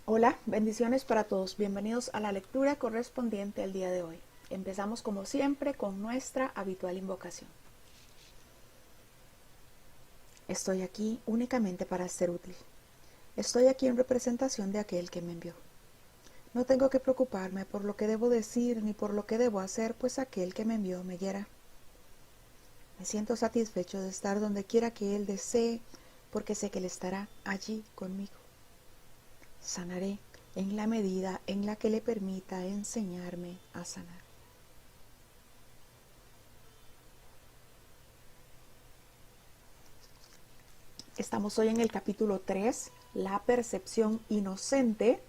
Hola, bendiciones para todos. Bienvenidos a la lectura correspondiente al día de hoy. Empezamos como siempre con nuestra habitual invocación. Estoy aquí únicamente para ser útil. Estoy aquí en representación de aquel que me envió. No tengo que preocuparme por lo que debo decir ni por lo que debo hacer, pues aquel que me envió me guiará. Me siento satisfecho de estar donde quiera que Él desee, porque sé que Él estará allí conmigo. Sanaré en la medida en la que le permita enseñarme a sanar. Estamos hoy en el capítulo 3, la percepción inocente,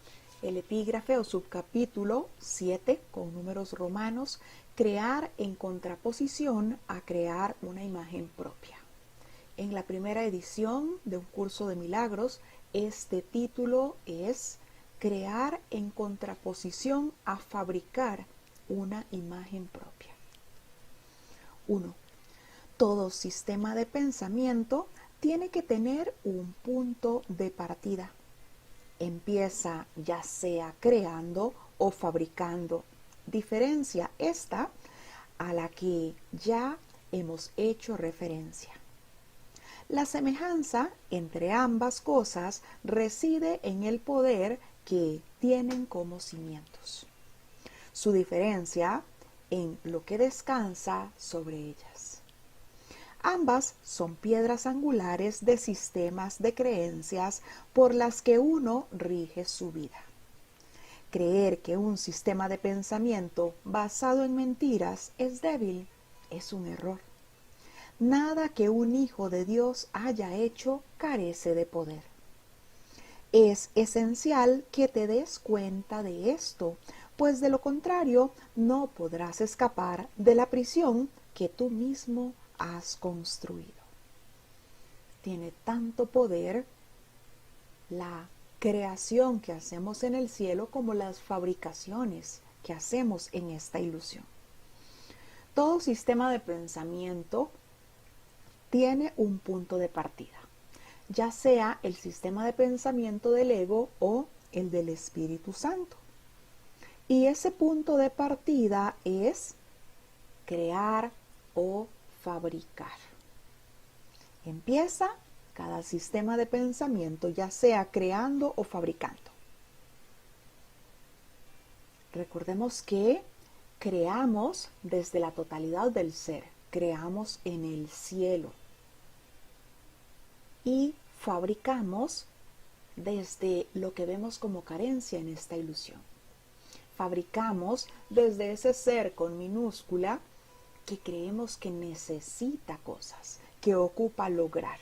el epígrafe o subcapítulo 7 con números romanos, crear en contraposición a crear una imagen propia. En la primera edición de un curso de milagros, este título es crear en contraposición a fabricar una imagen propia. 1. Todo sistema de pensamiento tiene que tener un punto de partida. Empieza ya sea creando o fabricando. Diferencia esta a la que ya hemos hecho referencia. La semejanza entre ambas cosas reside en el poder que tienen como cimientos. Su diferencia en lo que descansa sobre ellas. Ambas son piedras angulares de sistemas de creencias por las que uno rige su vida. Creer que un sistema de pensamiento basado en mentiras es débil es un error. Nada que un hijo de Dios haya hecho carece de poder. Es esencial que te des cuenta de esto, pues de lo contrario no podrás escapar de la prisión que tú mismo has construido. Tiene tanto poder la creación que hacemos en el cielo como las fabricaciones que hacemos en esta ilusión. Todo sistema de pensamiento tiene un punto de partida, ya sea el sistema de pensamiento del ego o el del Espíritu Santo. Y ese punto de partida es crear o fabricar. Empieza cada sistema de pensamiento, ya sea creando o fabricando. Recordemos que creamos desde la totalidad del ser, creamos en el cielo y fabricamos desde lo que vemos como carencia en esta ilusión. Fabricamos desde ese ser con minúscula que creemos que necesita cosas, que ocupa lograr.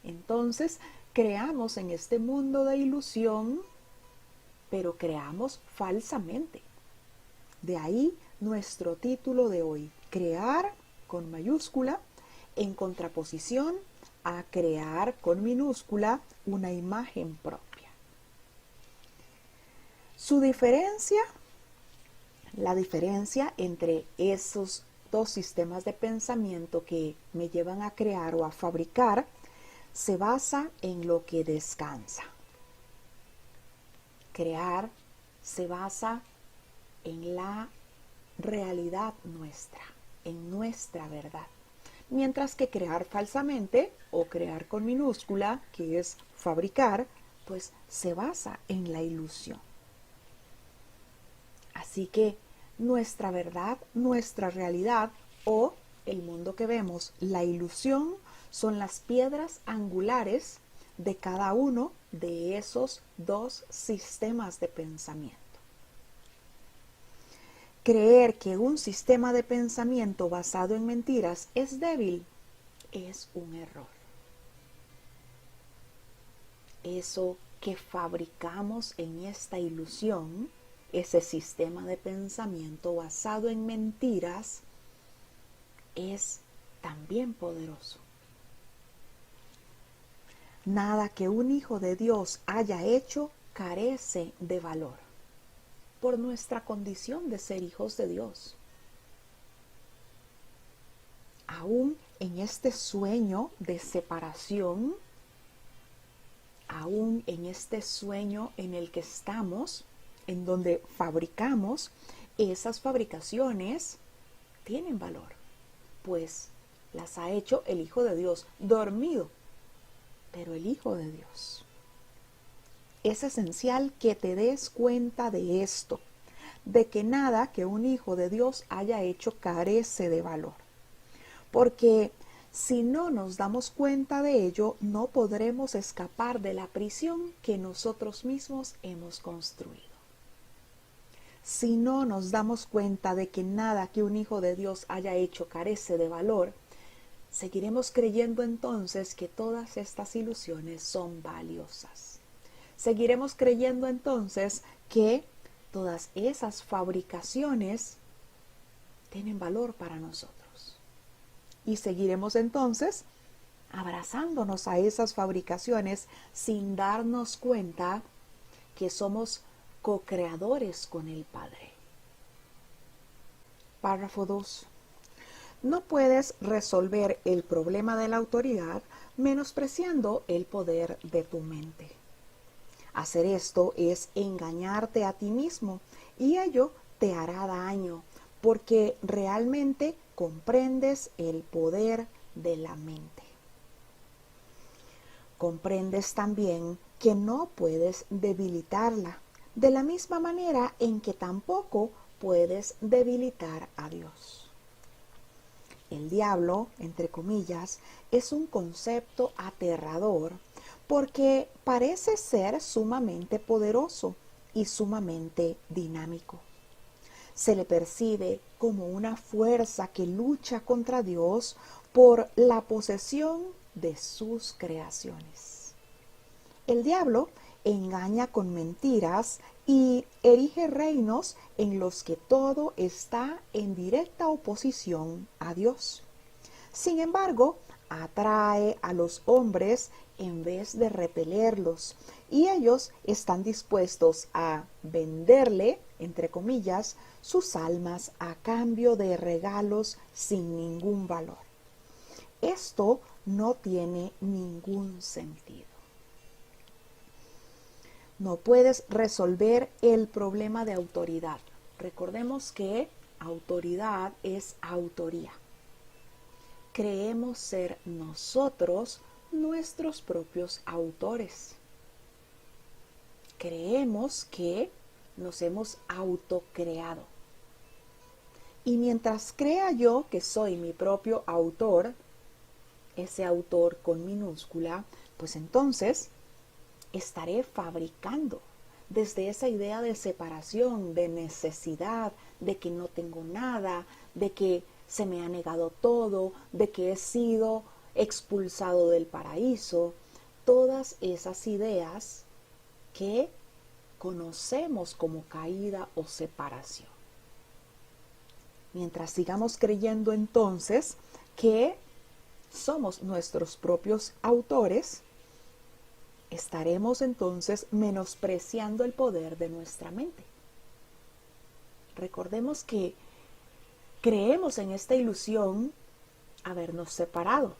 Entonces, creamos en este mundo de ilusión, pero creamos falsamente. De ahí nuestro título de hoy, crear con mayúscula en contraposición a crear con minúscula una imagen propia. Su diferencia, la diferencia entre esos dos sistemas de pensamiento que me llevan a crear o a fabricar, se basa en lo que descansa. Crear se basa en la realidad nuestra, en nuestra verdad. Mientras que crear falsamente o crear con minúscula, que es fabricar, pues se basa en la ilusión. Así que nuestra verdad, nuestra realidad o el mundo que vemos, la ilusión, son las piedras angulares de cada uno de esos dos sistemas de pensamiento. Creer que un sistema de pensamiento basado en mentiras es débil es un error. Eso que fabricamos en esta ilusión, ese sistema de pensamiento basado en mentiras, es también poderoso. Nada que un hijo de Dios haya hecho carece de valor por nuestra condición de ser hijos de Dios. Aún en este sueño de separación, aún en este sueño en el que estamos, en donde fabricamos, esas fabricaciones tienen valor, pues las ha hecho el Hijo de Dios, dormido, pero el Hijo de Dios. Es esencial que te des cuenta de esto, de que nada que un Hijo de Dios haya hecho carece de valor. Porque si no nos damos cuenta de ello, no podremos escapar de la prisión que nosotros mismos hemos construido. Si no nos damos cuenta de que nada que un Hijo de Dios haya hecho carece de valor, seguiremos creyendo entonces que todas estas ilusiones son valiosas. Seguiremos creyendo entonces que todas esas fabricaciones tienen valor para nosotros. Y seguiremos entonces abrazándonos a esas fabricaciones sin darnos cuenta que somos co-creadores con el Padre. Párrafo 2. No puedes resolver el problema de la autoridad menospreciando el poder de tu mente. Hacer esto es engañarte a ti mismo y ello te hará daño porque realmente comprendes el poder de la mente. Comprendes también que no puedes debilitarla, de la misma manera en que tampoco puedes debilitar a Dios. El diablo, entre comillas, es un concepto aterrador porque parece ser sumamente poderoso y sumamente dinámico. Se le percibe como una fuerza que lucha contra Dios por la posesión de sus creaciones. El diablo engaña con mentiras y erige reinos en los que todo está en directa oposición a Dios. Sin embargo, atrae a los hombres en vez de repelerlos, y ellos están dispuestos a venderle, entre comillas, sus almas a cambio de regalos sin ningún valor. Esto no tiene ningún sentido. No puedes resolver el problema de autoridad. Recordemos que autoridad es autoría. Creemos ser nosotros nuestros propios autores. Creemos que nos hemos autocreado. Y mientras crea yo que soy mi propio autor, ese autor con minúscula, pues entonces estaré fabricando desde esa idea de separación, de necesidad, de que no tengo nada, de que se me ha negado todo, de que he sido expulsado del paraíso, todas esas ideas que conocemos como caída o separación. Mientras sigamos creyendo entonces que somos nuestros propios autores, estaremos entonces menospreciando el poder de nuestra mente. Recordemos que creemos en esta ilusión habernos separado.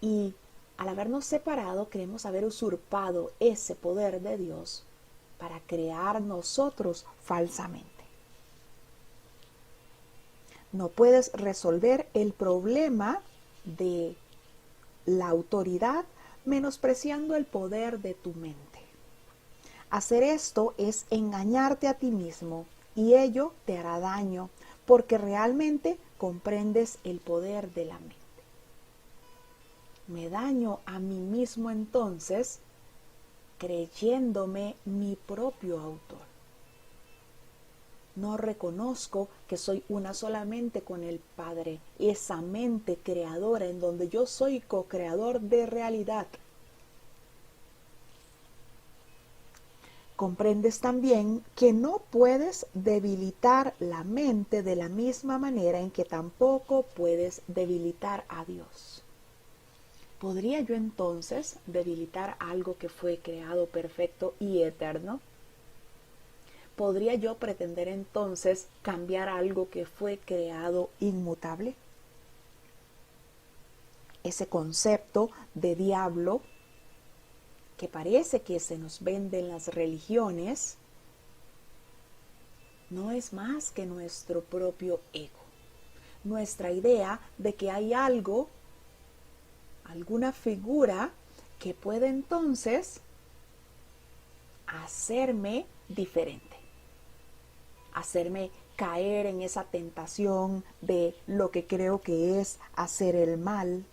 Y al habernos separado, creemos haber usurpado ese poder de Dios para crear nosotros falsamente. No puedes resolver el problema de la autoridad menospreciando el poder de tu mente. Hacer esto es engañarte a ti mismo y ello te hará daño porque realmente comprendes el poder de la mente. Me daño a mí mismo entonces creyéndome mi propio autor. No reconozco que soy una solamente con el Padre, esa mente creadora en donde yo soy co-creador de realidad. Comprendes también que no puedes debilitar la mente de la misma manera en que tampoco puedes debilitar a Dios. ¿Podría yo entonces debilitar algo que fue creado perfecto y eterno? ¿Podría yo pretender entonces cambiar algo que fue creado inmutable? Ese concepto de diablo que parece que se nos venden las religiones no es más que nuestro propio ego. Nuestra idea de que hay algo, alguna figura que puede entonces hacerme diferente, hacerme caer en esa tentación de lo que creo que es hacer el mal.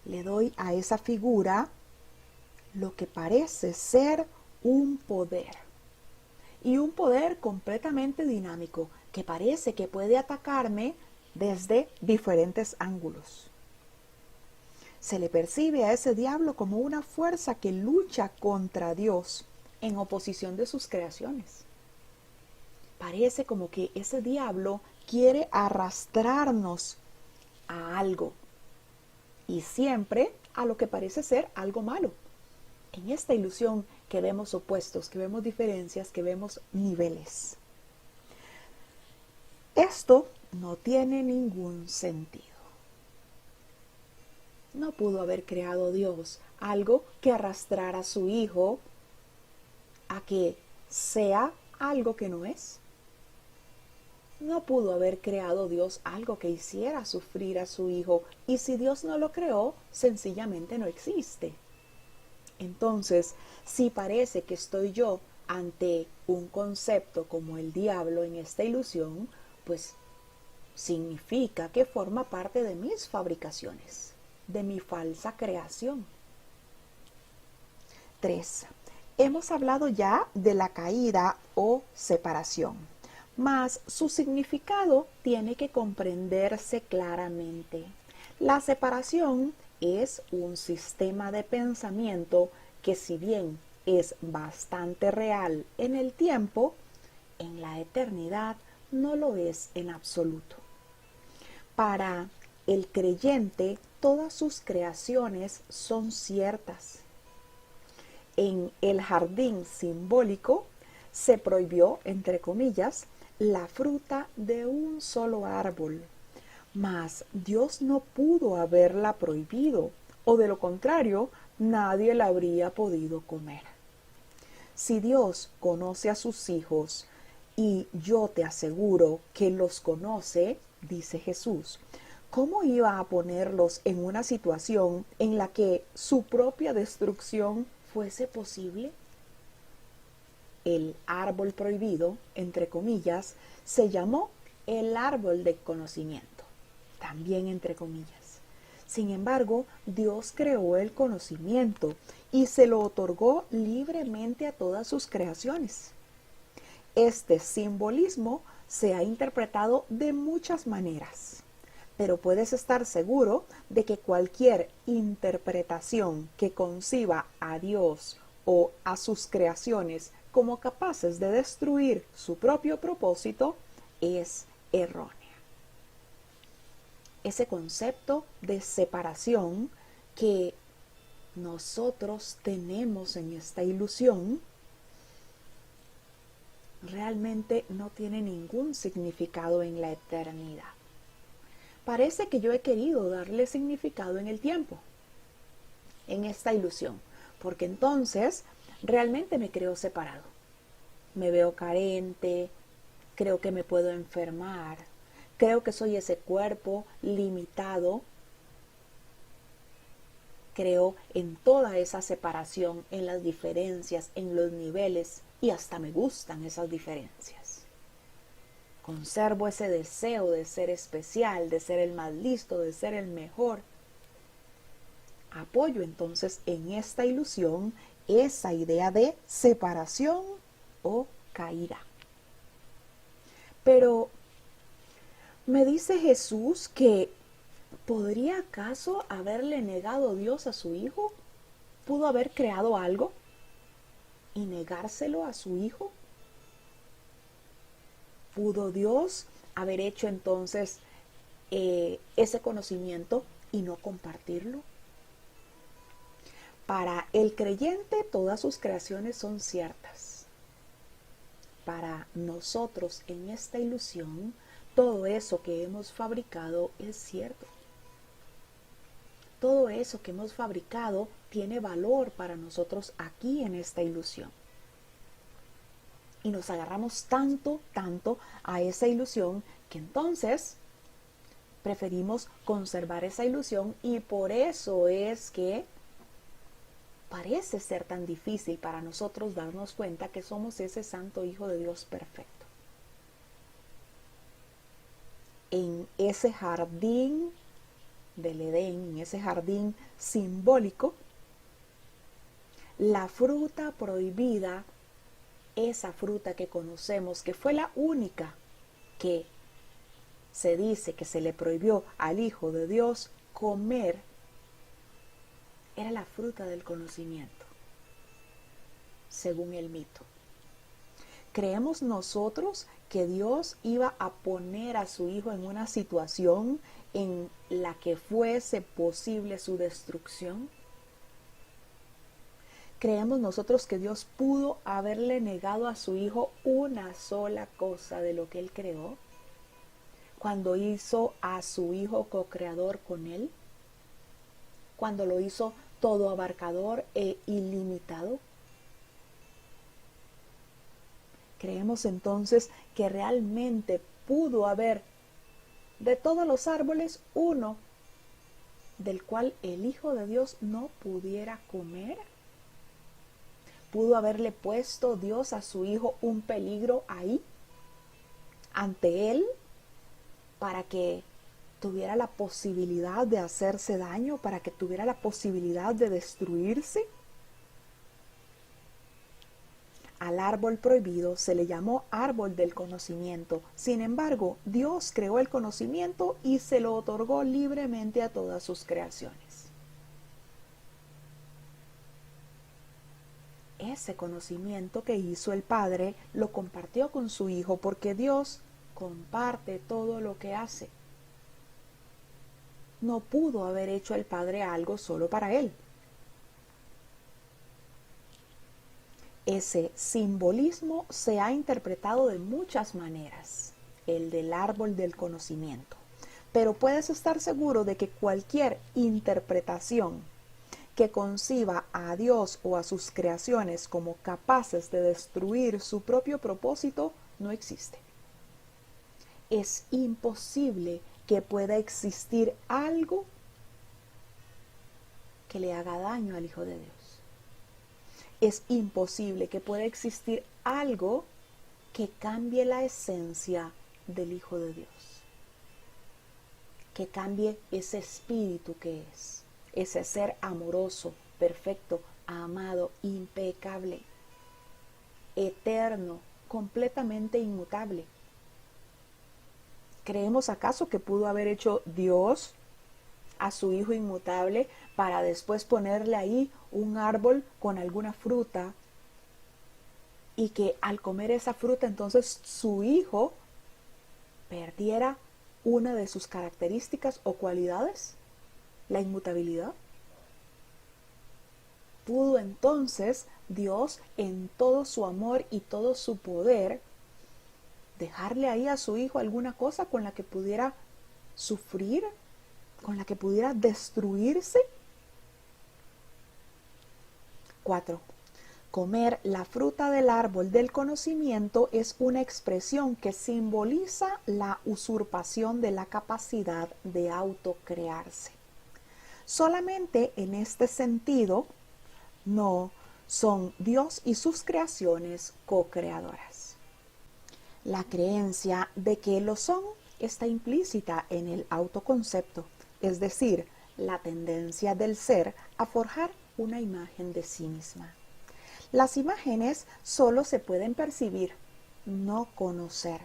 Le doy a esa figura lo que parece ser un poder. Y un poder completamente dinámico que parece que puede atacarme desde diferentes ángulos. Se le percibe a ese diablo como una fuerza que lucha contra Dios en oposición de sus creaciones. Parece como que ese diablo quiere arrastrarnos a algo, y siempre a lo que parece ser algo malo. En esta ilusión que vemos opuestos, que vemos diferencias, que vemos niveles. Esto no tiene ningún sentido. No pudo haber creado Dios algo que arrastrara a su hijo a que sea algo que no es. No pudo haber creado Dios algo que hiciera sufrir a su hijo, y si Dios no lo creó, sencillamente no existe. Entonces, si parece que estoy yo ante un concepto como el diablo en esta ilusión, pues significa que forma parte de mis fabricaciones, de mi falsa creación. 3. Hemos hablado ya de la caída o separación, mas su significado tiene que comprenderse claramente. La separación es un sistema de pensamiento que, si bien es bastante real en el tiempo, en la eternidad no lo es en absoluto. Para el creyente, todas sus creaciones son ciertas. En el jardín simbólico se prohibió, entre comillas, la fruta de un solo árbol. Mas Dios no pudo haberla prohibido, o de lo contrario, nadie la habría podido comer. Si Dios conoce a sus hijos, y yo te aseguro que los conoce, dice Jesús, ¿cómo iba a ponerlos en una situación en la que su propia destrucción fuese posible? El árbol prohibido, entre comillas, se llamó el árbol del conocimiento, también entre comillas. Sin embargo, Dios creó el conocimiento y se lo otorgó libremente a todas sus creaciones. Este simbolismo se ha interpretado de muchas maneras, pero puedes estar seguro de que cualquier interpretación que conciba a Dios o a sus creaciones como capaces de destruir su propio propósito es errónea. Ese concepto de separación que nosotros tenemos en esta ilusión realmente no tiene ningún significado en la eternidad. Parece que yo he querido darle significado en el tiempo, en esta ilusión, porque entonces realmente me creo separado. Me veo carente, creo que me puedo enfermar, creo que soy ese cuerpo limitado. Creo en toda esa separación, en las diferencias, en los niveles, y hasta me gustan esas diferencias. Conservo ese deseo de ser especial, de ser el más listo, de ser el mejor. Apoyo entonces en esta ilusión esa idea de separación o caída. Pero me dice Jesús que ¿podría acaso haberle negado Dios a su hijo? ¿Pudo haber creado algo y negárselo a su hijo? ¿Pudo Dios haber hecho entonces ese conocimiento y no compartirlo? Para el creyente todas sus creaciones son ciertas. Para nosotros en esta ilusión, todo eso que hemos fabricado es cierto. todo eso que hemos fabricado tiene valor para nosotros aquí en esta ilusión. Y nos agarramos tanto a esa ilusión que entonces preferimos conservar esa ilusión, y por eso es que parece ser tan difícil para nosotros darnos cuenta que somos ese santo Hijo de Dios perfecto. En ese jardín del Edén, en ese jardín simbólico, la fruta prohibida, esa fruta que conocemos, que fue la única que se dice que se le prohibió al Hijo de Dios comer, era la fruta del conocimiento, según el mito. ¿Creemos nosotros que Dios iba a poner a su Hijo en una situación en la que fuese posible su destrucción? ¿Creemos nosotros que Dios pudo haberle negado a su Hijo una sola cosa de lo que Él creó, cuando hizo a su Hijo co-creador con Él? Cuando lo hizo todo abarcador e ilimitado. Creemos entonces que realmente pudo haber de todos los árboles uno del cual el Hijo de Dios no pudiera comer. ¿Pudo haberle puesto Dios a su Hijo un peligro ahí, ante Él, para que tuviera la posibilidad de hacerse daño, para que tuviera la posibilidad de destruirse? Al árbol prohibido se le llamó árbol del conocimiento. Sin embargo, Dios creó el conocimiento y se lo otorgó libremente a todas sus creaciones. Ese conocimiento que hizo el Padre lo compartió con su Hijo, porque Dios comparte todo lo que hace. No pudo haber hecho el Padre algo solo para Él. Ese simbolismo se ha interpretado de muchas maneras, el del árbol del conocimiento. Pero puedes estar seguro de que cualquier interpretación que conciba a Dios o a sus creaciones como capaces de destruir su propio propósito no existe. Es imposible que pueda existir algo que le haga daño al Hijo de Dios. Es imposible que pueda existir algo que cambie la esencia del Hijo de Dios, que cambie ese espíritu que es, ese ser amoroso, perfecto, amado, impecable, eterno, completamente inmutable. ¿Creemos acaso que pudo haber hecho Dios a su Hijo inmutable para después ponerle ahí un árbol con alguna fruta, y que al comer esa fruta entonces su Hijo perdiera una de sus características o cualidades, la inmutabilidad? ¿Pudo entonces Dios, en todo su amor y todo su poder, dejarle ahí a su Hijo alguna cosa con la que pudiera sufrir, con la que pudiera destruirse? 4. Comer la fruta del árbol del conocimiento es una expresión que simboliza la usurpación de la capacidad de autocrearse. Solamente en este sentido no son Dios y sus creaciones co-creadoras. La creencia de que lo son está implícita en el autoconcepto, es decir, la tendencia del ser a forjar una imagen de sí misma. Las imágenes solo se pueden percibir, no conocer.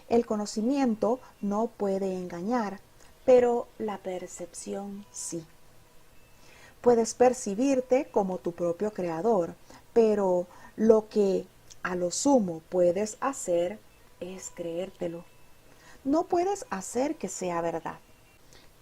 El conocimiento no puede engañar, pero la percepción sí. Puedes percibirte como tu propio creador, pero lo que a lo sumo puedes hacer es creértelo. No puedes hacer que sea verdad.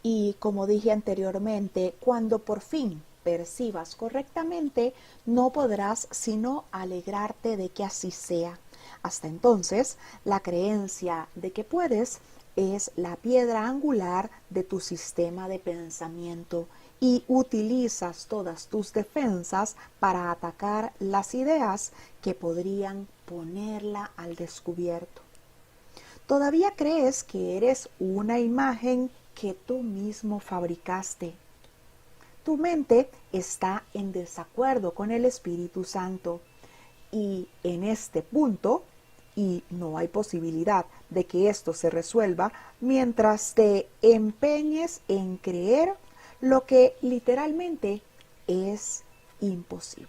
Y como dije anteriormente, cuando por fin percibas correctamente, no podrás sino alegrarte de que así sea. Hasta entonces, la creencia de que puedes es la piedra angular de tu sistema de pensamiento, y utilizas todas tus defensas para atacar las ideas que podrían ponerla al descubierto. Todavía crees que eres una imagen que tú mismo fabricaste. Tu mente está en desacuerdo con el Espíritu Santo y en este punto, y no hay posibilidad de que esto se resuelva mientras te empeñes en creer lo que literalmente es imposible.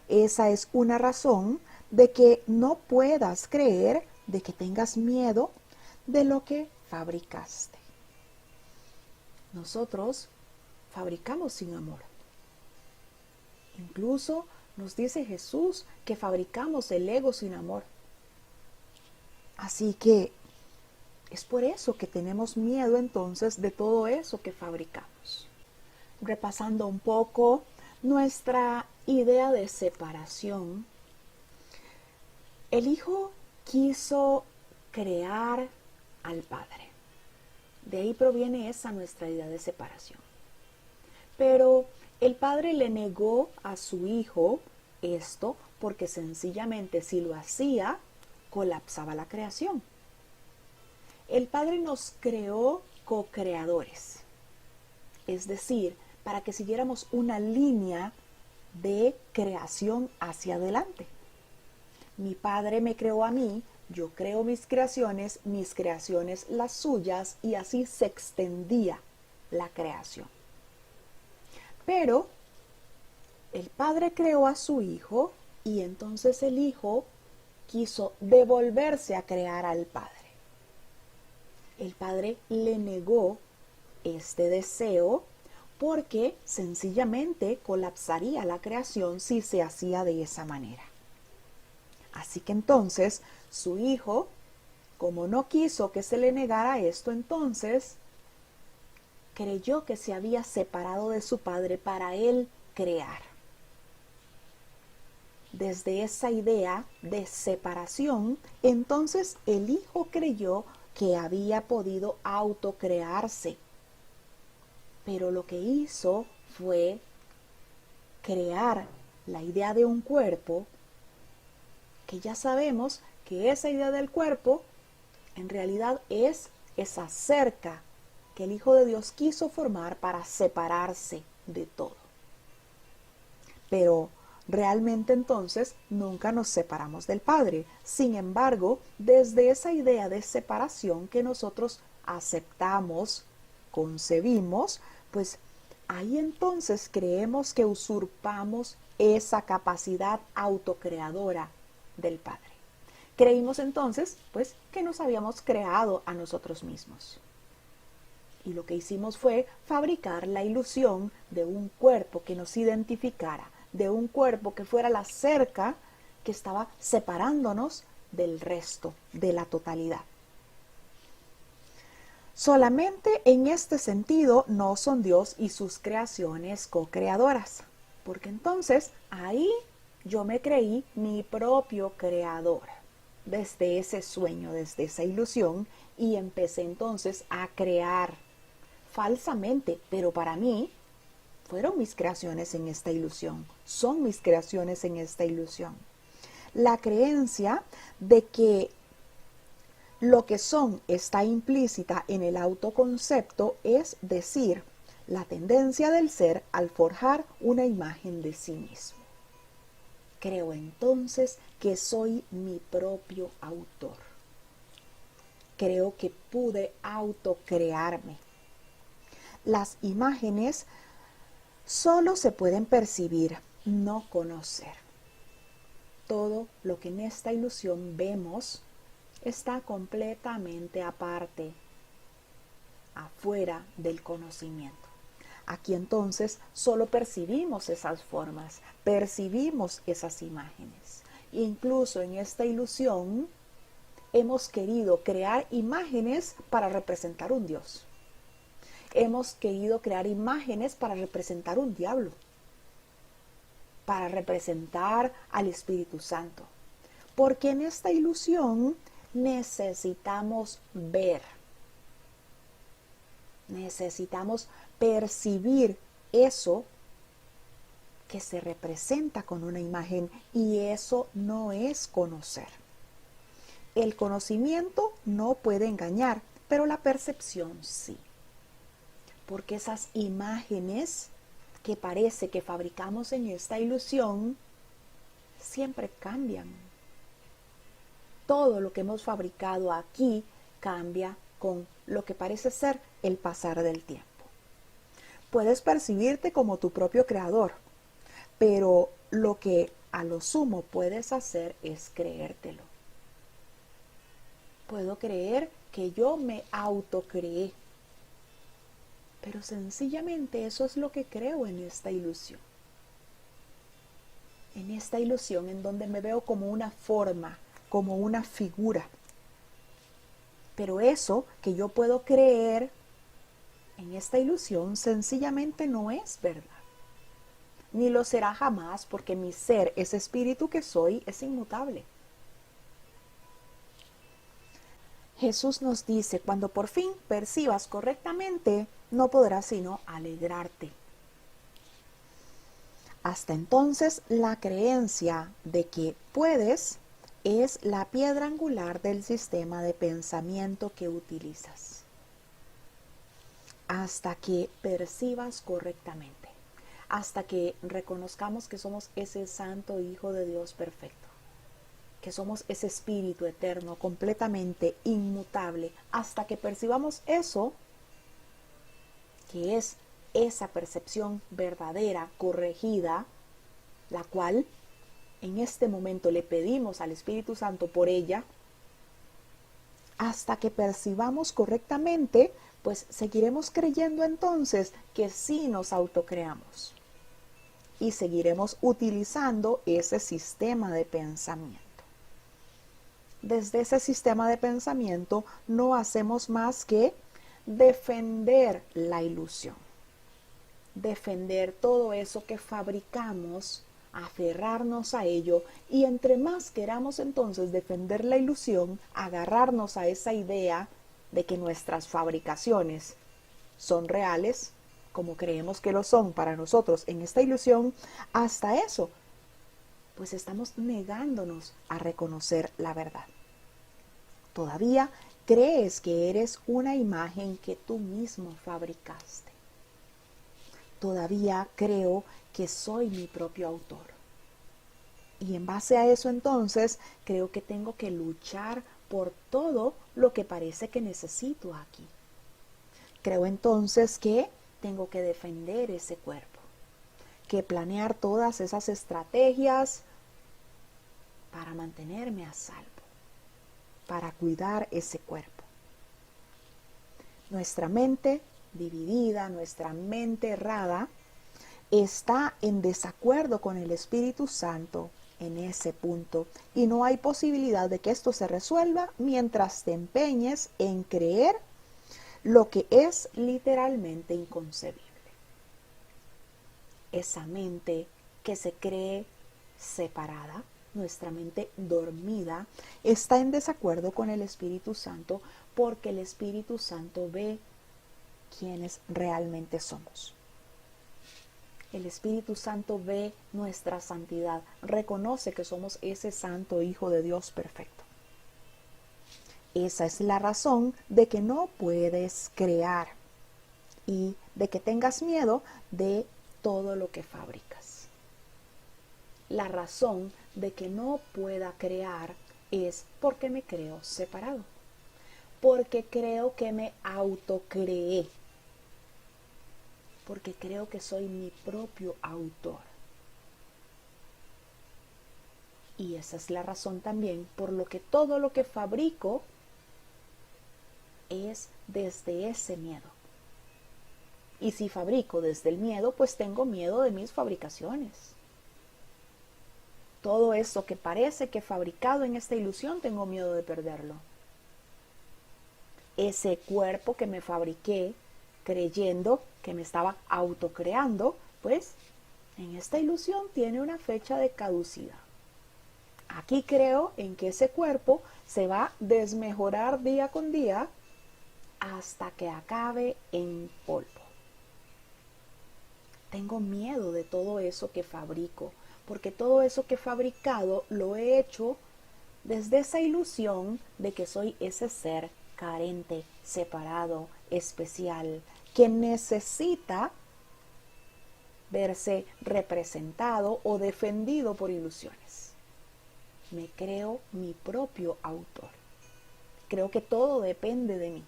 Esa es una razón de que no puedas creer, de que tengas miedo de lo que fabricaste. Nosotros fabricamos sin amor. Incluso nos dice Jesús que fabricamos el ego sin amor. Así que es por eso que tenemos miedo entonces de todo eso que fabricamos. Repasando un poco nuestra idea de separación, el Hijo quiso crear al Padre. De ahí proviene esa nuestra idea de separación. Pero el Padre le negó a su Hijo esto porque sencillamente si lo hacía, colapsaba la creación. El Padre nos creó co-creadores, es decir, para que siguiéramos una línea de creación hacia adelante. Mi Padre me creó a mí, yo creo mis creaciones las suyas, y así se extendía la creación. Pero el Padre creó a su Hijo y entonces el Hijo quiso devolverse a crear al Padre. El Padre le negó este deseo porque sencillamente colapsaría la creación si se hacía de esa manera. Así que entonces su Hijo, como no quiso que se le negara esto, entonces creyó que se había separado de su Padre para él crear. Desde esa idea de separación, entonces el Hijo creyó que había podido autocrearse. Pero lo que hizo fue crear la idea de un cuerpo, que ya sabemos que esa idea del cuerpo en realidad es esa cerca que el Hijo de Dios quiso formar para separarse de todo. Pero realmente entonces nunca nos separamos del Padre. Sin embargo, desde esa idea de separación que nosotros aceptamos, concebimos, pues ahí entonces creemos que usurpamos esa capacidad autocreadora del Padre. Creímos entonces, pues, que nos habíamos creado a nosotros mismos. Y lo que hicimos fue fabricar la ilusión de un cuerpo que nos identificara, de un cuerpo que fuera la cerca que estaba separándonos del resto, de la totalidad. Solamente en este sentido no son Dios y sus creaciones co-creadoras, porque entonces ahí yo me creí mi propio creador, desde ese sueño, desde esa ilusión, y empecé entonces a crear falsamente, pero para mí fueron mis creaciones en esta ilusión, son mis creaciones en esta ilusión. La creencia de que lo que son está implícita en el autoconcepto, es decir, la tendencia del ser al forjar una imagen de sí mismo. Creo entonces que soy mi propio autor. Creo que pude autocrearme. Las imágenes solo se pueden percibir, no conocer. Todo lo que en esta ilusión vemos está completamente aparte, afuera del conocimiento. Aquí entonces solo percibimos esas formas, percibimos esas imágenes. Incluso en esta ilusión hemos querido crear imágenes para representar un Dios. Hemos querido crear imágenes para representar un diablo, para representar al Espíritu Santo. Porque en esta ilusión necesitamos ver. Necesitamos percibir eso que se representa con una imagen, y eso no es conocer. El conocimiento no puede engañar, pero la percepción sí. Porque esas imágenes que parece que fabricamos en esta ilusión siempre cambian. Todo lo que hemos fabricado aquí cambia con lo que parece ser el pasar del tiempo. Puedes percibirte como tu propio creador, pero lo que a lo sumo puedes hacer es creértelo. Puedo creer que yo me autocreé, pero sencillamente eso es lo que creo en esta ilusión. En esta ilusión en donde me veo como una forma, como una figura. Pero eso que yo puedo creer en esta ilusión sencillamente no es verdad. Ni lo será jamás, porque mi ser, ese espíritu que soy, es inmutable. Jesús nos dice, cuando por fin percibas correctamente, no podrás sino alegrarte. Hasta entonces, la creencia de que puedes es la piedra angular del sistema de pensamiento que utilizas. Hasta que percibas correctamente, hasta que reconozcamos que somos ese santo Hijo de Dios perfecto, que somos ese espíritu eterno, completamente inmutable, hasta que percibamos eso, que es esa percepción verdadera, corregida, la cual en este momento le pedimos al Espíritu Santo por ella, hasta que percibamos correctamente, pues seguiremos creyendo entonces que sí nos autocreamos y seguiremos utilizando ese sistema de pensamiento. Desde ese sistema de pensamiento no hacemos más que defender la ilusión, defender todo eso que fabricamos, aferrarnos a ello, y entre más queramos entonces defender la ilusión, agarrarnos a esa idea de que nuestras fabricaciones son reales, como creemos que lo son para nosotros en esta ilusión, hasta eso, pues estamos negándonos a reconocer la verdad. Todavía crees que eres una imagen que tú mismo fabricaste. Todavía creo que soy mi propio autor. Y en base a eso entonces creo que tengo que luchar por todo lo que parece que necesito aquí. Creo entonces que tengo que defender ese cuerpo, que planear todas esas estrategias para mantenerme a salvo, para cuidar ese cuerpo. Nuestra mente dividida, nuestra mente errada, está en desacuerdo con el Espíritu Santo en ese punto, y no hay posibilidad de que esto se resuelva mientras te empeñes en creer lo que es literalmente inconcebible. Esa mente que se cree separada, nuestra mente dormida, está en desacuerdo con el Espíritu Santo, porque el Espíritu Santo ve quiénes realmente somos. El Espíritu Santo ve nuestra santidad, reconoce que somos ese santo Hijo de Dios perfecto. Esa es la razón de que no puedes crear y de que tengas miedo de todo lo que fabricas. La razón de que no pueda crear es porque me creo separado, porque creo que me autocreé, porque creo que soy mi propio autor. Y esa es la razón también por lo que todo lo que fabrico es desde ese miedo. Y si fabrico desde el miedo, pues tengo miedo de mis fabricaciones. Todo eso que parece que he fabricado en esta ilusión, tengo miedo de perderlo. Ese cuerpo que me fabriqué creyendo que me estaba autocreando, pues en esta ilusión tiene una fecha de caducidad. Aquí creo en que ese cuerpo se va a desmejorar día con día hasta que acabe en polvo. Tengo miedo de todo eso que fabrico, porque todo eso que he fabricado lo he hecho desde esa ilusión de que soy ese ser carente, separado, especial, que necesita verse representado o defendido por ilusiones. Me creo mi propio autor. Creo que todo depende de mí.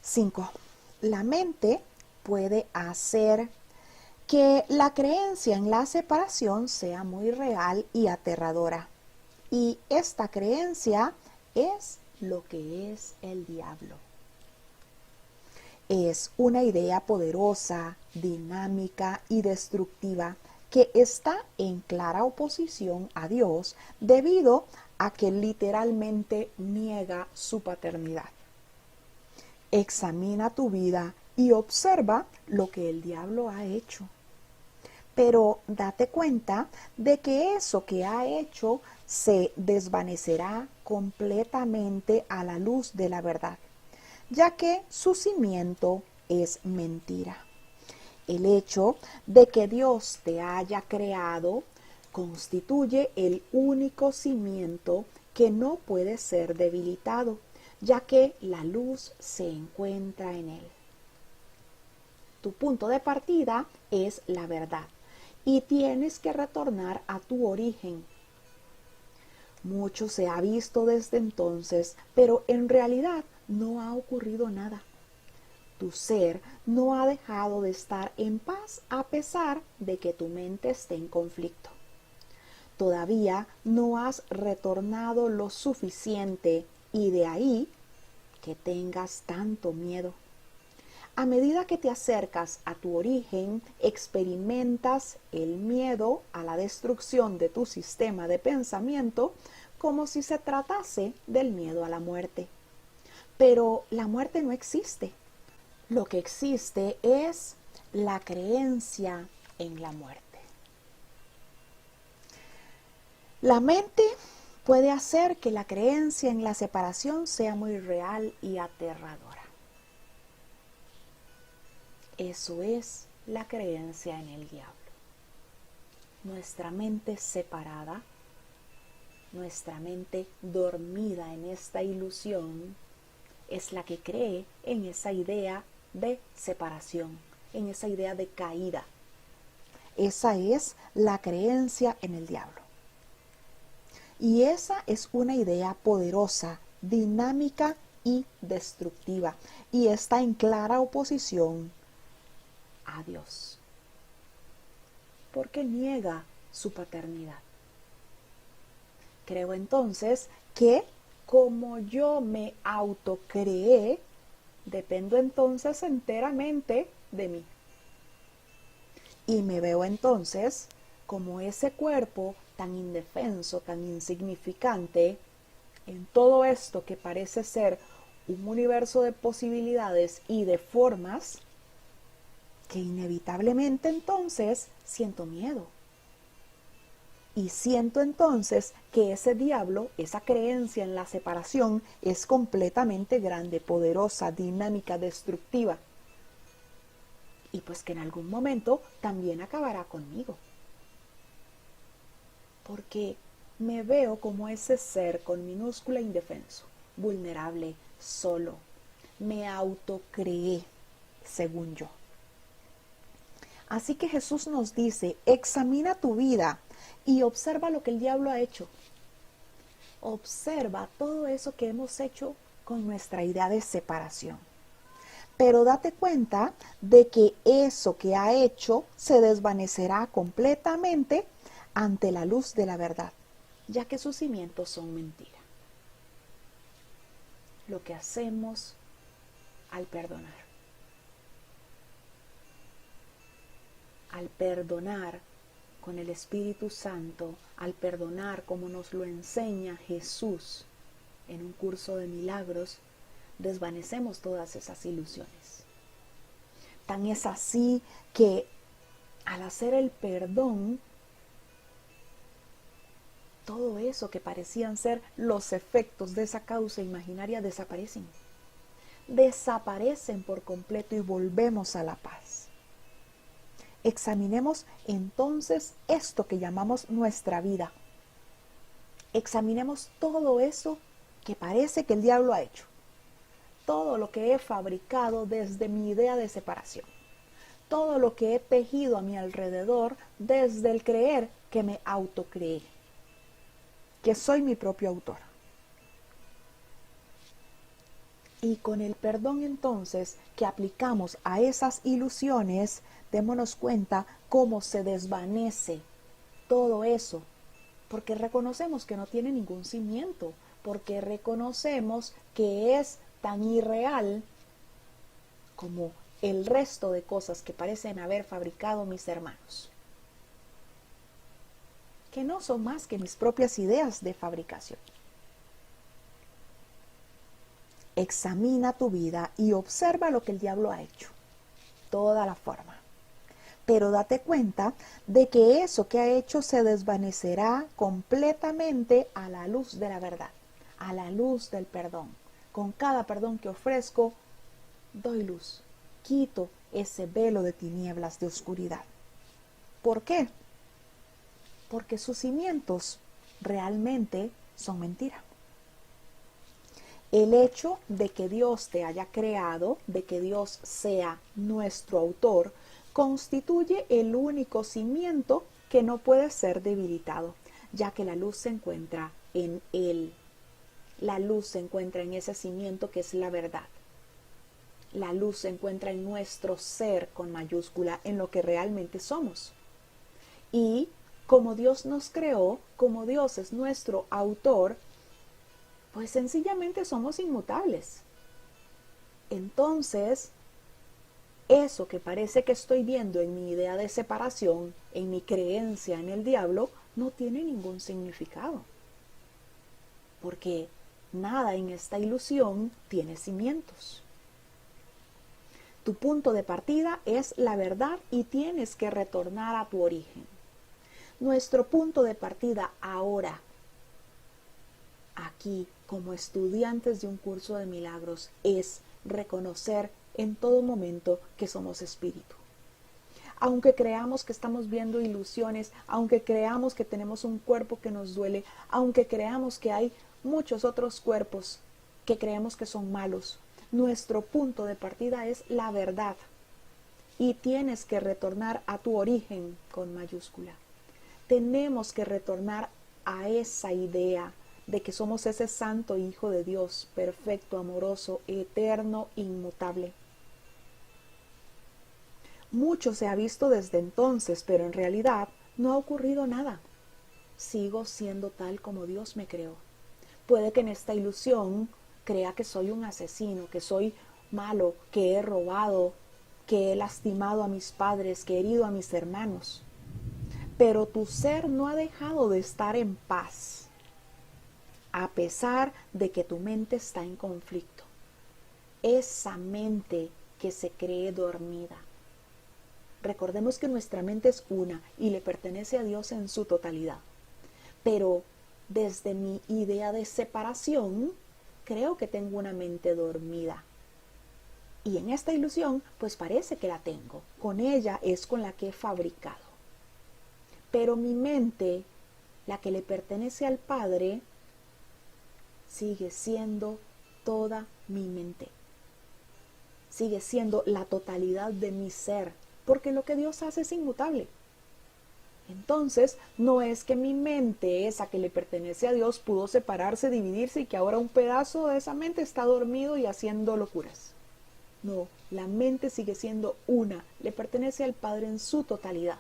5. La mente puede hacer que la creencia en la separación sea muy real y aterradora. Y esta creencia es lo que es el diablo. Es una idea poderosa, dinámica y destructiva que está en clara oposición a Dios debido a que literalmente niega su paternidad. Examina tu vida y observa lo que el diablo ha hecho. Pero date cuenta de que eso que ha hecho se desvanecerá completamente a la luz de la verdad, ya que su cimiento es mentira. El hecho de que Dios te haya creado constituye el único cimiento que no puede ser debilitado, ya que la luz se encuentra en él. Tu punto de partida es la verdad y tienes que retornar a tu origen. Mucho se ha visto desde entonces, pero en realidad no ha ocurrido nada. Tu ser no ha dejado de estar en paz a pesar de que tu mente esté en conflicto. Todavía no has retornado lo suficiente y de ahí que tengas tanto miedo. A medida que te acercas a tu origen, experimentas el miedo a la destrucción de tu sistema de pensamiento como si se tratase del miedo a la muerte. Pero la muerte no existe. Lo que existe es la creencia en la muerte. La mente puede hacer que la creencia en la separación sea muy real y aterradora. Eso es la creencia en el diablo. Nuestra mente separada, nuestra mente dormida en esta ilusión, es la que cree en esa idea de separación, en esa idea de caída. Esa es la creencia en el diablo. Y esa es una idea poderosa, dinámica y destructiva, y está en clara oposición a Dios, porque niega su paternidad. Creo entonces que como yo me autocreé, dependo entonces enteramente de mí. Y me veo entonces como ese cuerpo tan indefenso, tan insignificante, en todo esto que parece ser un universo de posibilidades y de formas, que inevitablemente entonces siento miedo. Y siento entonces que ese diablo, esa creencia en la separación, es completamente grande, poderosa, dinámica, destructiva. Y pues que en algún momento también acabará conmigo. Porque me veo como ese ser con minúscula indefenso, vulnerable, solo. Me autocreé, según yo. Así que Jesús nos dice, examina tu vida y observa lo que el diablo ha hecho. Observa todo eso que hemos hecho con nuestra idea de separación. Pero date cuenta de que eso que ha hecho se desvanecerá completamente ante la luz de la verdad, ya que sus cimientos son mentira. Lo que hacemos al perdonar. Al perdonar con el Espíritu Santo, al perdonar como nos lo enseña Jesús en un curso de milagros, desvanecemos todas esas ilusiones. Tan es así que al hacer el perdón, todo eso que parecían ser los efectos de esa causa imaginaria desaparecen. desaparecen por completo y volvemos a la paz. Examinemos entonces esto que llamamos nuestra vida. Examinemos todo eso que parece que el diablo ha hecho. Todo lo que he fabricado desde mi idea de separación. Todo lo que he tejido a mi alrededor desde el creer que me autocreé. Que soy mi propio autor. Y con el perdón entonces que aplicamos a esas ilusiones, démonos cuenta cómo se desvanece todo eso. Porque reconocemos que no tiene ningún cimiento. Porque reconocemos que es tan irreal como el resto de cosas que parecen haber fabricado mis hermanos. Que no son más que mis propias ideas de fabricación. Examina tu vida y observa lo que el diablo ha hecho. Toda la forma. Pero date cuenta de que eso que ha hecho se desvanecerá completamente a la luz de la verdad, a la luz del perdón. Con cada perdón que ofrezco, doy luz, quito ese velo de tinieblas, de oscuridad. ¿Por qué? Porque sus cimientos realmente son mentira. El hecho de que Dios te haya creado, de que Dios sea nuestro autor, constituye el único cimiento que no puede ser debilitado, ya que la luz se encuentra en Él. La luz se encuentra en ese cimiento que es la verdad. La luz se encuentra en nuestro ser con mayúscula, en lo que realmente somos. Y como Dios nos creó, como Dios es nuestro autor, pues sencillamente somos inmutables. Entonces, eso que parece que estoy viendo en mi idea de separación, en mi creencia en el diablo, no tiene ningún significado. Porque nada en esta ilusión tiene cimientos. Tu punto de partida es la verdad y tienes que retornar a tu origen. Nuestro punto de partida ahora, aquí, como estudiantes de un curso de milagros, es reconocer en todo momento que somos espíritu. Aunque creamos que estamos viendo ilusiones, aunque creamos que tenemos un cuerpo que nos duele, aunque creamos que hay muchos otros cuerpos que creemos que son malos, nuestro punto de partida es la verdad. Y tienes que retornar a tu origen con mayúscula. Tenemos que retornar a esa idea de que somos ese santo Hijo de Dios, perfecto, amoroso, eterno, inmutable. Mucho se ha visto desde entonces, pero en realidad no ha ocurrido nada. Sigo siendo tal como Dios me creó. Puede que en esta ilusión crea que soy un asesino, que soy malo, que he robado, que he lastimado a mis padres, que he herido a mis hermanos. Pero tu ser no ha dejado de estar en paz, a pesar de que tu mente está en conflicto. Esa mente que se cree dormida. Recordemos que nuestra mente es una y le pertenece a Dios en su totalidad. Pero desde mi idea de separación, creo que tengo una mente dormida. Y en esta ilusión, pues parece que la tengo. Con ella es con la que he fabricado. Pero mi mente, la que le pertenece al Padre, sigue siendo toda mi mente. Sigue siendo la totalidad de mi ser, porque lo que Dios hace es inmutable. Entonces, no es que mi mente, esa que le pertenece a Dios, pudo separarse, dividirse y que ahora un pedazo de esa mente está dormido y haciendo locuras. No, la mente sigue siendo una, le pertenece al Padre en su totalidad.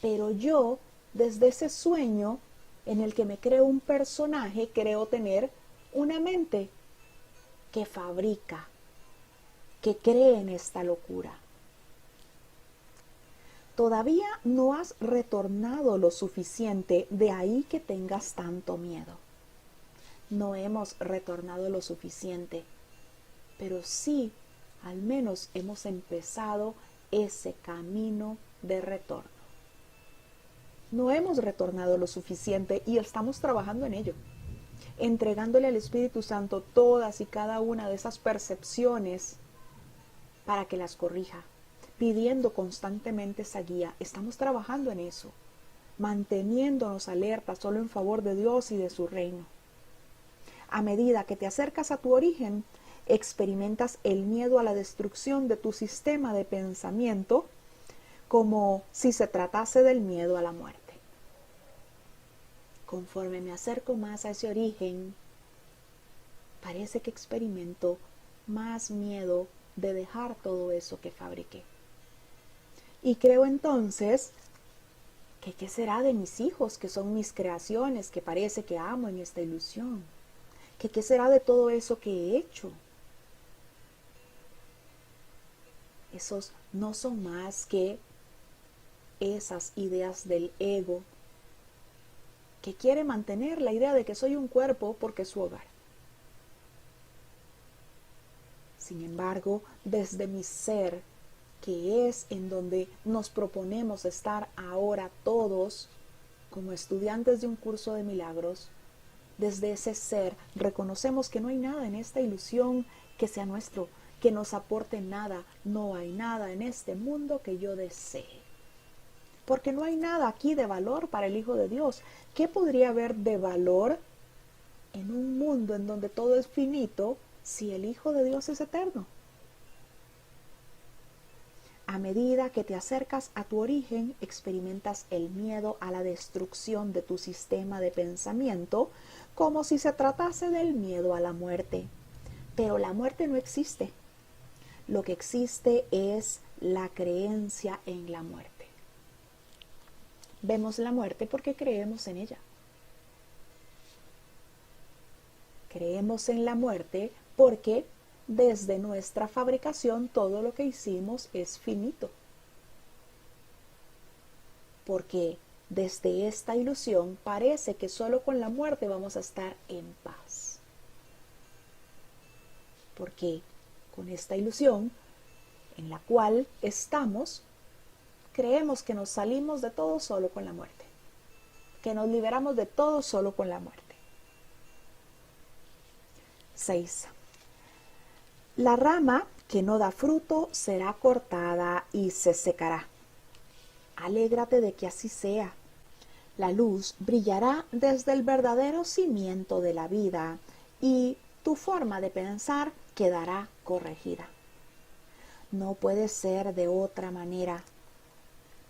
Pero yo, desde ese sueño en el que me creo un personaje, creo tener una mente que fabrica, que cree en esta locura. Todavía no has retornado lo suficiente, de ahí que tengas tanto miedo. No hemos retornado lo suficiente, pero sí, al menos hemos empezado ese camino de retorno. No hemos retornado lo suficiente y estamos trabajando en ello. entregándole al Espíritu Santo todas y cada una de esas percepciones para que las corrija, pidiendo constantemente esa guía. Estamos trabajando en eso, manteniéndonos alerta solo en favor de Dios y de su reino. A medida que te acercas a tu origen, experimentas el miedo a la destrucción de tu sistema de pensamiento, como si se tratase del miedo a la muerte. Conforme me acerco más a ese origen, parece que experimento más miedo de dejar todo eso que fabriqué. Y creo entonces que qué será de mis hijos, que son mis creaciones, que parece que amo en esta ilusión. Que qué será de todo eso que he hecho. Esos no son más que esas ideas del ego que quiere mantener la idea de que soy un cuerpo porque es su hogar. Sin embargo, desde mi ser, que es en donde nos proponemos estar ahora todos como estudiantes de un curso de milagros, desde ese ser reconocemos que no hay nada en esta ilusión que sea nuestro, que nos aporte nada. No hay nada en este mundo que yo desee. Porque no hay nada aquí de valor para el Hijo de Dios. ¿Qué podría haber de valor en un mundo en donde todo es finito si el Hijo de Dios es eterno? A medida que te acercas a tu origen, experimentas el miedo a la destrucción de tu sistema de pensamiento, como si se tratase del miedo a la muerte. Pero la muerte no existe. Lo que existe es la creencia en la muerte. Vemos la muerte porque creemos en ella. Creemos en la muerte porque desde nuestra fabricación todo lo que hicimos es finito. Porque desde esta ilusión parece que solo con la muerte vamos a estar en paz. Porque con esta ilusión en la cual estamos, creemos que nos salimos de todo solo con la muerte. Que nos liberamos de todo solo con la muerte. 6. La rama que no da fruto será cortada y se secará. Alégrate de que así sea. La luz brillará desde el verdadero cimiento de la vida y tu forma de pensar quedará corregida. No puede ser de otra manera.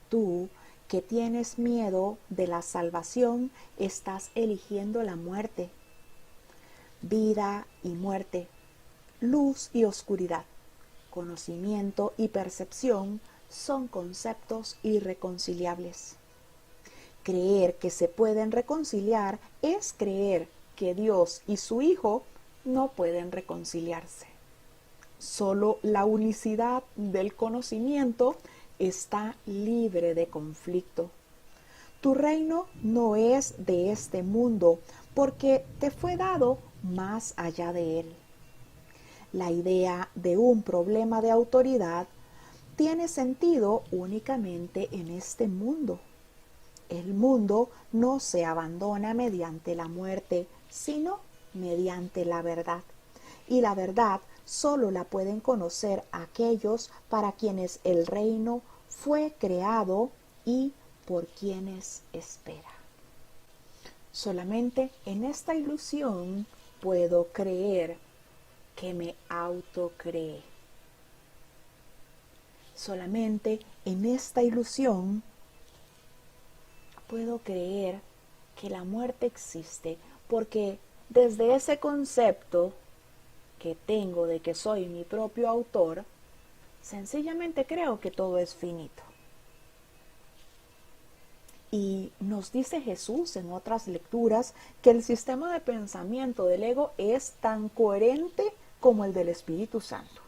Tú, que tienes miedo de la salvación, estás eligiendo la muerte. Vida y muerte, luz y oscuridad, conocimiento y percepción son conceptos irreconciliables. Creer que se pueden reconciliar es creer que Dios y su Hijo no pueden reconciliarse. Solo la unicidad del conocimiento está libre de conflicto. Tu reino no es de este mundo porque te fue dado más allá de él. La idea de un problema de autoridad tiene sentido únicamente en este mundo. El mundo no se abandona mediante la muerte, sino mediante la verdad. Y la verdad solo la pueden conocer aquellos para quienes el reino fue creado y por quienes espera. Solamente en esta ilusión puedo creer que me autocree. Solamente en esta ilusión puedo creer que la muerte existe, porque desde ese concepto que tengo de que soy mi propio autor, sencillamente creo que todo es finito. Y nos dice Jesús en otras lecturas que el sistema de pensamiento del ego es tan coherente como el del Espíritu Santo.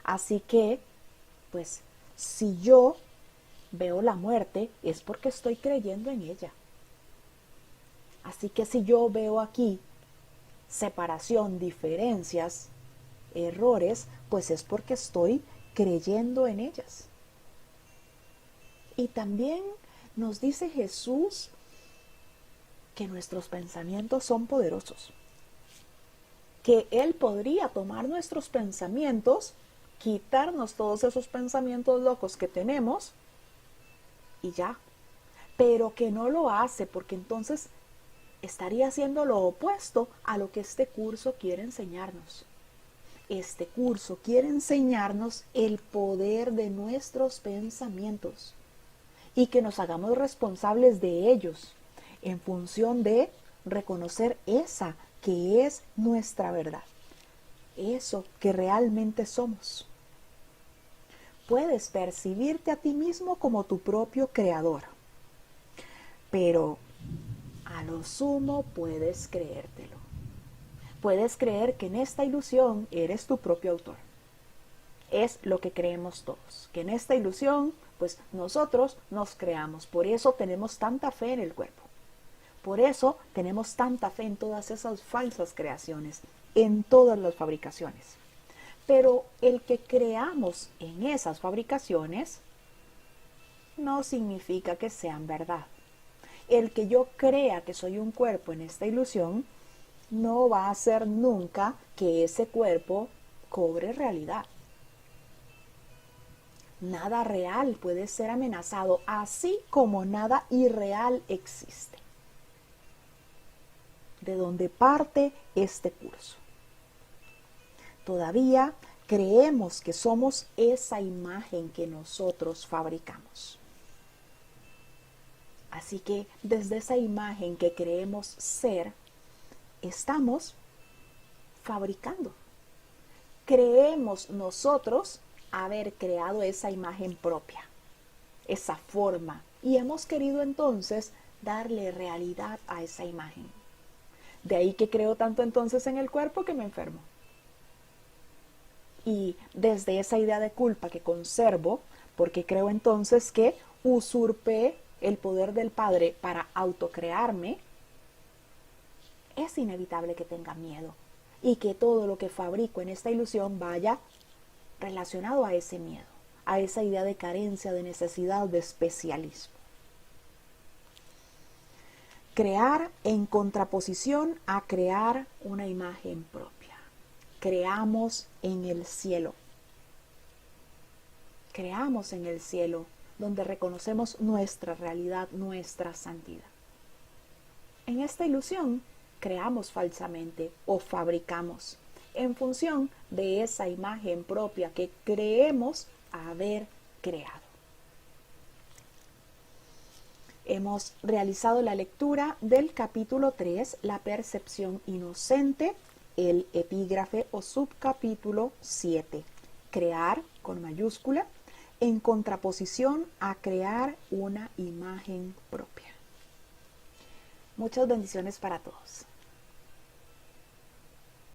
Así que, pues, si yo veo la muerte es porque estoy creyendo en ella. Así que si yo veo aquí separación, diferencias, errores, pues es porque estoy creyendo en ellas. Y también nos dice Jesús que nuestros pensamientos son poderosos. que Él podría tomar nuestros pensamientos, quitarnos todos esos pensamientos locos que tenemos y ya, pero que no lo hace porque entonces estaría haciendo lo opuesto a lo que este curso quiere enseñarnos. Este curso quiere enseñarnos el poder de nuestros pensamientos y que nos hagamos responsables de ellos en función de reconocer esa que es nuestra verdad, eso que realmente somos. Puedes percibirte a ti mismo como tu propio creador, pero a lo sumo puedes creértelo. Puedes creer que en esta ilusión eres tu propio autor. Es lo que creemos todos, que en esta ilusión, pues nosotros nos creamos. Por eso tenemos tanta fe en el cuerpo. Por eso tenemos tanta fe en todas esas falsas creaciones, en todas las fabricaciones. Pero el que creamos en esas fabricaciones no significa que sean verdad. El que yo crea que soy un cuerpo en esta ilusión no va a hacer nunca que ese cuerpo cobre realidad. Nada real puede ser amenazado, así como nada irreal existe. De donde parte este curso. Todavía creemos que somos esa imagen que nosotros fabricamos. Así que desde esa imagen que creemos ser, estamos fabricando. Creemos nosotros haber creado esa imagen propia, esa forma, y hemos querido entonces darle realidad a esa imagen. De ahí que creo tanto entonces en el cuerpo que me enfermo. Y desde esa idea de culpa que conservo, porque creo entonces que usurpé el poder del Padre para autocrearme, es inevitable que tenga miedo y que todo lo que fabrico en esta ilusión vaya relacionado a ese miedo, a esa idea de carencia, de necesidad, de especialismo. Crear en contraposición a crear una imagen propia. Creamos en el cielo. Creamos en el cielo, donde reconocemos nuestra realidad, nuestra santidad. En esta ilusión, creamos falsamente o fabricamos en función de esa imagen propia que creemos haber creado. Hemos realizado la lectura del capítulo 3, la percepción inocente, el epígrafe o subcapítulo 7, crear con mayúscula, en contraposición a crear una imagen propia. Muchas bendiciones para todos.